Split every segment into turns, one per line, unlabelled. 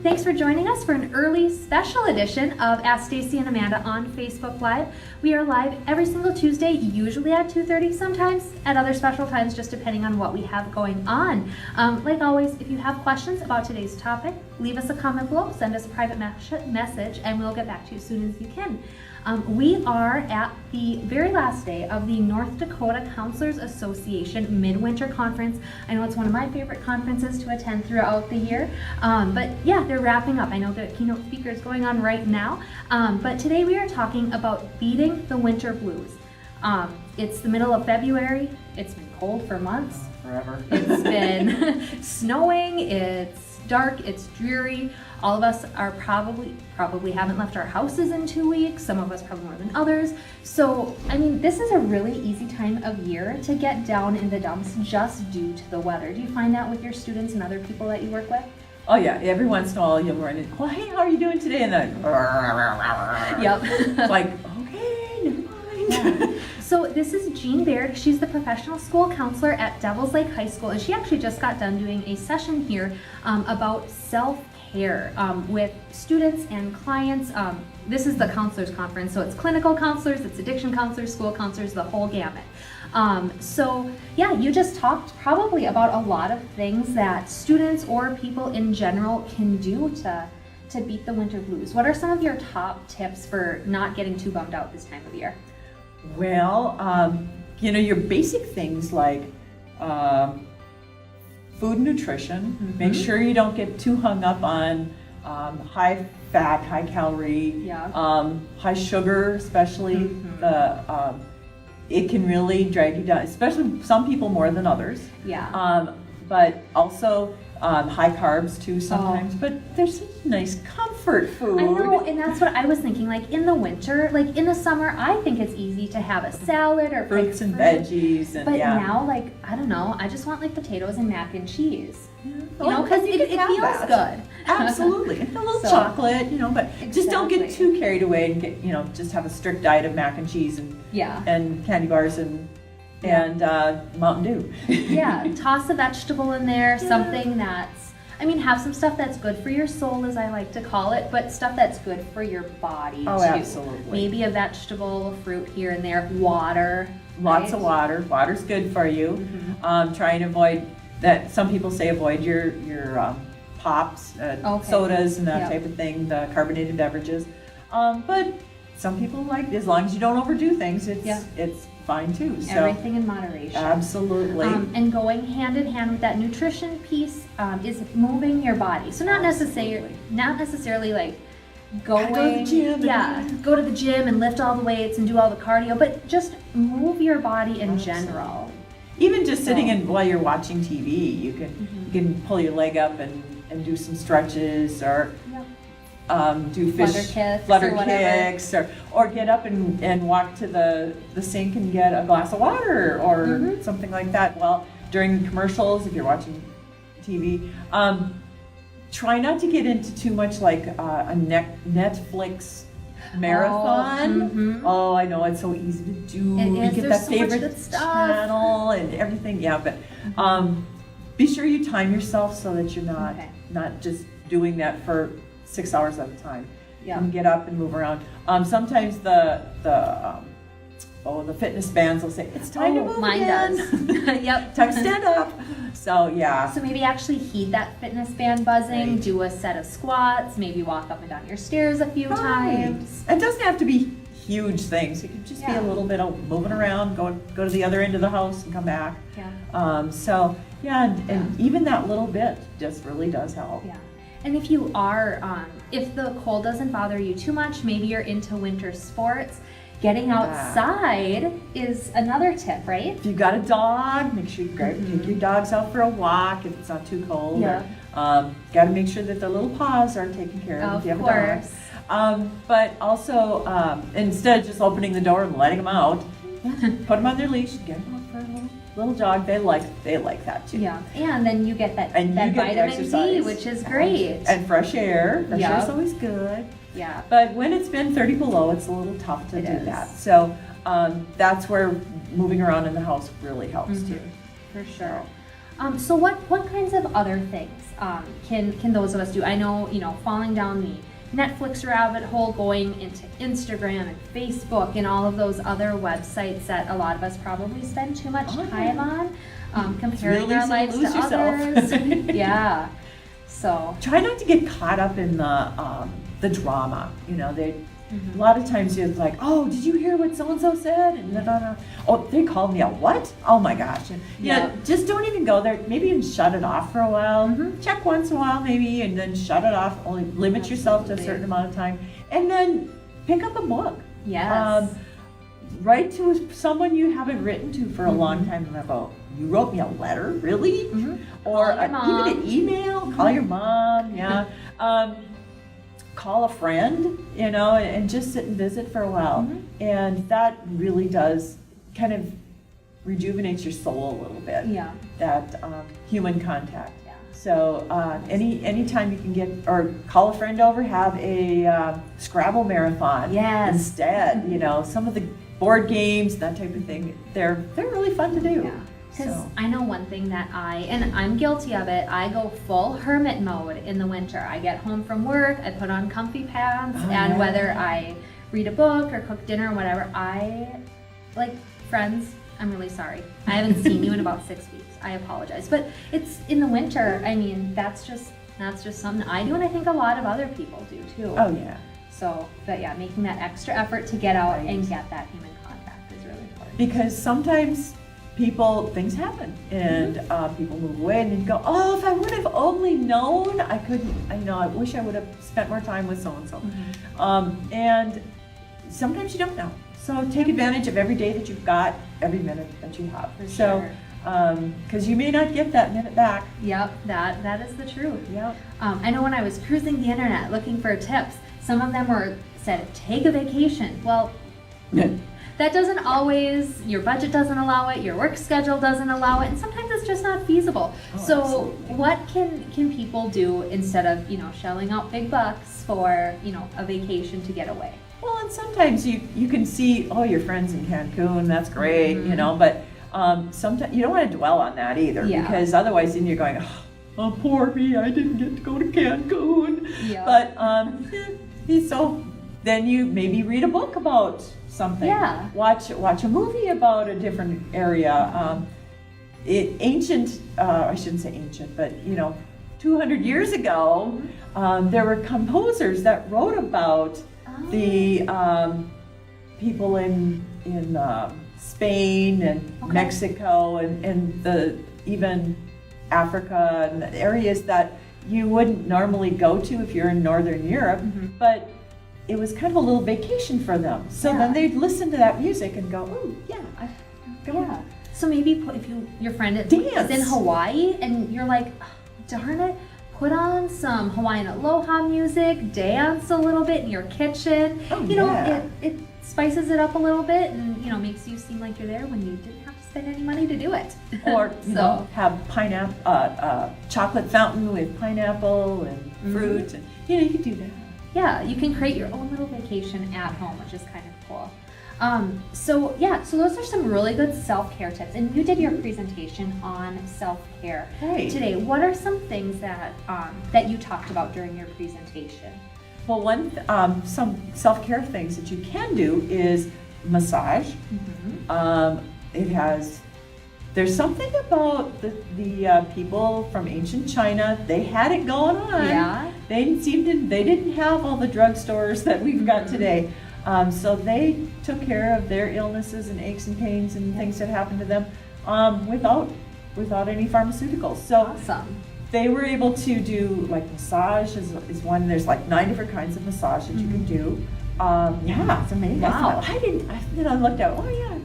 Thanks for joining us for an early special edition of Ask Stacy and Amanda on Facebook Live. We are live every single Tuesday, usually at 2:30, sometimes at other special times, just depending on what we have going on. Like always, if you have questions about today's topic, leave us a comment below, send us a private message, and we'll get back to you as soon as you can. We are at the very last day of the North Dakota Counselors Association Midwinter Conference. I know it's one of my favorite conferences to attend throughout the year, but yeah, they're wrapping up. I know the keynote speaker is going on right now, but today we are talking about beating the winter blues. It's the middle of February. It's been cold for months.
Forever.
It's been snowing, it's dark, it's dreary. All of us are probably haven't left our houses in 2 weeks, some of us probably more than others. So, I mean, this is a really easy time of year to get down in the dumps just due to the weather. Do you find that with your students and other people that you work with?
Oh yeah, every once in a while you'll run in, well, hey, how are you doing today? And then,
Yep.
It's like, okay, never mind.
Yeah. So this is Jean Baird. She's the professional school counselor at Devils Lake High School, and she actually just got done doing a session here about self-care with students and clients. This is the counselors conference, so it's clinical counselors, it's addiction counselors, school counselors, the whole gamut. So yeah, you just talked probably about a lot of things that students or people in general can do to beat the winter blues. What are some of your top tips for not getting too bummed out this time of year?
Well, your basic things like food and nutrition. Mm-hmm. Make sure you don't get too hung up on high fat, high calorie, high sugar, especially. Mm-hmm. It can really drag you down, especially some people more than others.
Yeah.
But also high carbs too sometimes. But there's such nice comfort food.
I know, and that's what I was thinking. Like in the winter, like in the summer, I think it's easy to have a salad or
fruits and veggies. And
but now, like, I don't know, I just want like potatoes and mac and cheese.
Yeah.
You know, because it feels good.
Absolutely. And a little chocolate, but
exactly.
Just don't get too carried away and get, just have a strict diet of mac and cheese and candy bars and Mountain Dew.
Yeah, toss a vegetable in there, something that's, have some stuff that's good for your soul, as I like to call it, but stuff that's good for your body too.
Absolutely.
Maybe a vegetable, fruit here and there, water.
Lots of water. Water's good for you. Mm-hmm. Try and avoid that. Some people say avoid your pops, sodas and that type of thing, the carbonated beverages. But some people like, as long as you don't overdo things, it's fine too. So
everything in moderation.
Absolutely.
And going hand in hand with that nutrition piece is moving your body. So not necessarily like going,
go to the gym.
Go to the gym and lift all the weights and do all the cardio, but just move your body in general.
Even just sitting in while you're watching TV, you can pull your leg up and do some stretches or. Do flutter kicks, or get up and walk to the sink and get a glass of water or something like that. Well, during the commercials, if you're watching TV, try not to get into too much like a Netflix marathon. Oh, I know, it's so easy to do.
You
get that favorite channel and everything. Yeah, but be sure you time yourself so that you're not just doing that for 6 hours at a time. Yeah. And get up and move around. Sometimes the fitness bands will say, it's time to move
mine
again.
Does. Yep.
Time to stand up. So yeah.
So maybe actually heed that fitness band buzzing, do a set of squats, maybe walk up and down your stairs a few times.
It doesn't have to be huge things. It could just be a little bit of moving around, go to the other end of the house and come back. Yeah. And even that little bit just really does help.
Yeah. And if you are, if the cold doesn't bother you too much, maybe you're into winter sports, getting outside is another tip, right?
If you've got a dog, make sure you take your dogs out for a walk if it's not too cold.
Yeah.
Got to make sure that their little paws are taken care of if you have a dog. But also, instead of just opening the door and letting them out, put them on their leash, get them out for a little jog. They like that too.
Yeah, and then you get that vitamin D, which is great.
And fresh air. Fresh air is always good.
Yeah.
But when it's been 30 below, it's a little tough to do that. So that's where moving around in the house really helps too.
For sure. So what kinds of other things can those of us do? I know, falling down the Netflix rabbit hole, going into Instagram and Facebook and all of those other websites that a lot of us probably spend too much time on, comparing
really
our lives to others. Yeah. So
try not to get caught up in the drama. A lot of times you're like, oh, did you hear what so-and-so said? And no. Oh, they called me a what? Oh my gosh. And, just don't even go there. Maybe even shut it off for a while. Check once in a while maybe, and then shut it off. Only limit yourself to a certain amount of time. And then pick up a book.
Yes.
Write to someone you haven't written to for a long time and go, you wrote me a letter? Really? Or even an email. Call your mom. Yeah. Call a friend, and just sit and visit for a while. And that really does kind of rejuvenates your soul a little bit.
Yeah.
That human contact.
Yeah.
So anytime you can get, or call a friend over, have a Scrabble marathon.
Yes.
Instead, some of the board games, that type of thing, they're really fun to do.
Yeah. Because I know one thing that and I'm guilty of it, I go full hermit mode in the winter. I get home from work, I put on comfy pants, and whether I read a book or cook dinner or whatever, friends, I'm really sorry. I haven't seen you in about 6 weeks. I apologize. But it's in the winter, that's just something I do, and I think a lot of other people do too.
Oh yeah.
So, but yeah, making that extra effort to get out and get that human contact is really important.
Because sometimes things happen, and people move away, and you go, oh, if I would have only known, I wish I would have spent more time with so-and-so. And sometimes you don't know. So take advantage of every day that you've got, every minute that you have. Because you may not get that minute back.
Yep, that is the truth.
Yep.
I know when I was cruising the internet looking for tips, some of them said, take a vacation. Well, that doesn't always, your budget doesn't allow it, your work schedule doesn't allow it, and sometimes it's just not feasible. So absolutely. What can people do instead of, shelling out big bucks for, a vacation to get away?
Well, and sometimes you can see, your friends in Cancun, that's great, but sometimes you don't want to dwell on that either, because otherwise then you're going, oh, poor me, I didn't get to go to Cancun. Yeah. But so then you maybe read a book about something. Yeah. Watch a movie about a different area. I shouldn't say ancient, but 200 years ago, there were composers that wrote about the people in Spain and Mexico and even Africa and the areas that you wouldn't normally go to if you're in Northern Europe, but it was kind of a little vacation for them. So then they'd listen to that music and go, oh, yeah.
So maybe if your friend is in Hawaii and you're like, oh, darn it, put on some Hawaiian aloha music, dance a little bit in your kitchen. It spices it up a little bit and, makes you seem like you're there when you didn't have to spend any money to do it.
Or, have chocolate fountain with pineapple and fruit. And, you could do that.
Yeah, you can create your own little vacation at home, which is kind of cool. So those are some really good self-care tips. And you did your presentation on self-care today. What are some things that you talked about during your presentation?
Well, some self-care things that you can do is massage. There's something about the people from ancient China. They had it going on.
Yeah.
They didn't have all the drugstores that we've got today. So they took care of their illnesses and aches and pains and things that happened to them without any pharmaceuticals. So
awesome.
They were able to do massage is one. There's 9 different kinds of massage that you can do. It's amazing.
Wow.
I looked at. Oh yeah.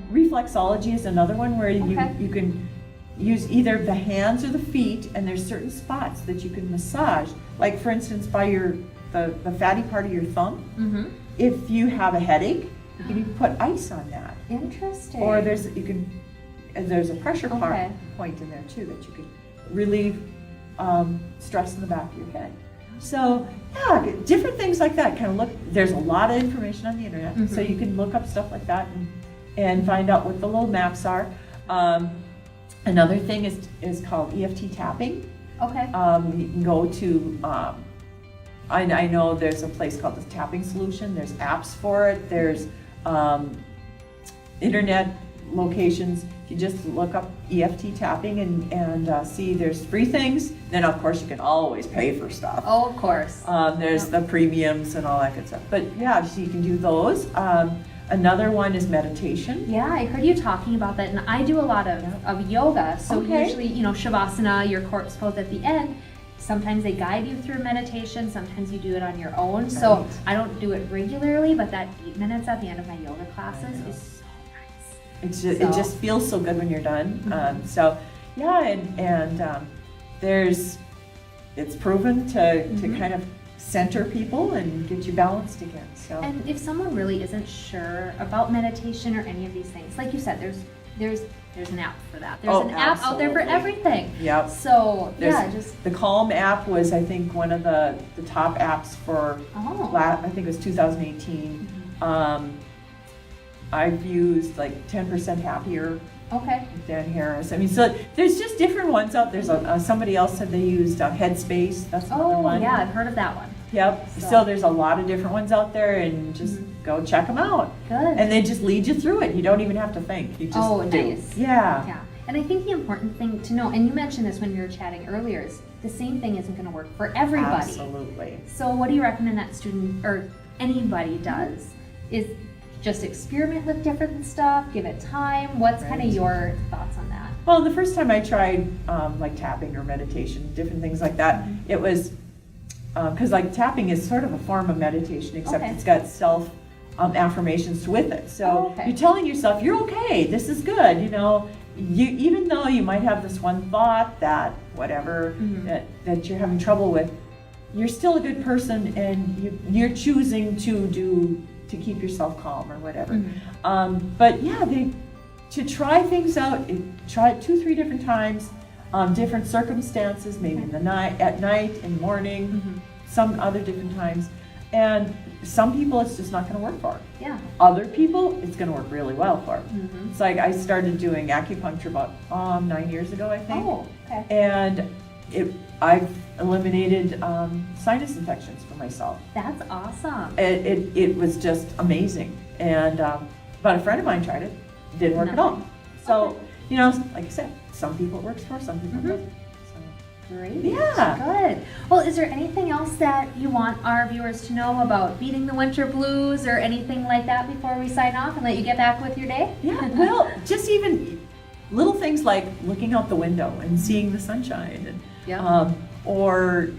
Reflexology is another one where you can use either the hands or the feet, and there's certain spots that you can massage. Like for instance, by the fatty part of your thumb. If you have a headache, you can put ice on that.
Interesting.
Or there's a pressure point in there too that you can relieve stress in the back of your head. So different things like that. There's a lot of information on the internet, so you can look up stuff like that and find out what the little maps are. Another thing is called EFT tapping.
Okay.
You can go to, I know there's a place called the Tapping Solution. There's apps for it. There's internet locations. If you just look up EFT tapping and see there's free things, then of course you can always pay for stuff.
Oh, of course.
There's the premiums and all that good stuff. But yeah, so you can do those. Another one is meditation.
Yeah, I heard you talking about that, and I do a lot of yoga. So usually, Shavasana, your corpse pose at the end. Sometimes they guide you through meditation. Sometimes you do it on your own. Right. So I don't do it regularly, but that 8 minutes at the end of my yoga classes is so nice.
It just feels so good when you're done.
Mm-hmm.
So yeah, and it's proven to kind of center people and get you balanced again. So.
And if someone really isn't sure about meditation or any of these things, like you said, there's an app for that. There's an app out there for everything.
Yep.
So
the Calm app was, I think, one of the top apps for I think it was 2018.
Mm-hmm.
I've used like 10% Happier.
Okay.
Dan Harris. I mean, so there's just different ones out. There's somebody else said they used Headspace. That's another one.
Oh yeah, I've heard of that one.
Yep. So there's a lot of different ones out there, and just go check them out.
Good.
And they just lead you through it. You don't even have to think. You just do.
Nice.
Yeah.
Yeah. And I think the important thing to know, and you mentioned this when we were chatting earlier, is the same thing isn't going to work for everybody.
Absolutely.
So what do you recommend that student or anybody does? Is just experiment with different stuff, give it time? What's kind of your thoughts on that?
Well, the first time I tried like tapping or meditation, different things like that, it was because like tapping is sort of a form of meditation, except it's got self affirmations with it. So you're telling yourself you're okay, this is good. Even though you might have this one thought that whatever that you're having trouble with, you're still a good person, and you're choosing to keep yourself calm or whatever. But yeah, to try things out, try it 2-3 different times, different circumstances, maybe in the night, at night, in the morning, some other different times. And some people it's just not going to work for.
Yeah.
Other people it's going to work really well for. It's like I started doing acupuncture about 9 years ago, I think.
Oh, okay.
And I've eliminated sinus infections for myself.
That's awesome.
It was just amazing. And but a friend of mine tried it, didn't work at all. So like I said, some people it works for, some people it doesn't. So.
Great.
Yeah.
Good. Well, is there anything else that you want our viewers to know about beating the winter blues or anything like that before we sign off and let you get back with your day?
Yeah. Well, just even little things like looking out the window and seeing the sunshine, and or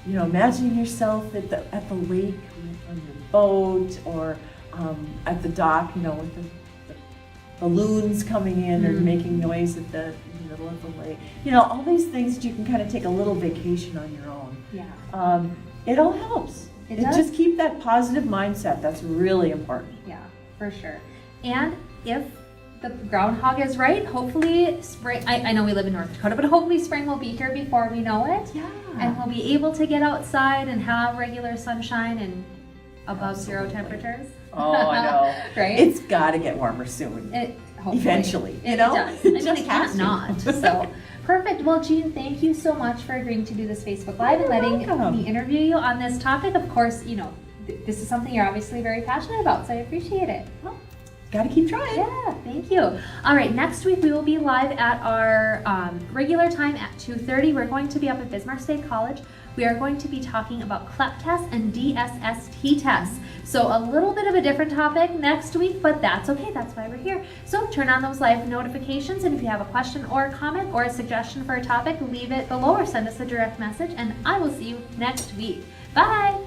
imagining yourself at the lake on your boat, or at the dock, with the balloons coming in or making noise in the middle of the lake. All these things that you can kind of take a little vacation on your own.
Yeah.
It all helps.
It does.
Just keep that positive mindset. That's really important.
Yeah, for sure. And if the groundhog is right, hopefully spring, I know we live in North Dakota, but hopefully spring will be here before we know it.
Yeah.
And we'll be able to get outside and have regular sunshine and above zero temperatures.
Oh, I know.
Right?
It's got to get warmer soon. Eventually.
It does. It can't
to.
not. So perfect. Well, Jean, thank you so much for agreeing to do this Facebook Live and letting me interview you on this topic. Of course, this is something you're obviously very passionate about, so I appreciate it.
Well, got to keep trying.
Yeah, thank you. All right, next week we will be live at our regular time at 2:30. We're going to be up at Bismarck State College. We are going to be talking about CLEP tests and DSST tests. So a little bit of a different topic next week, but that's okay. That's why we're here. So turn on those live notifications, and if you have a question or a comment or a suggestion for a topic, leave it below or send us a direct message, and I will see you next week. Bye!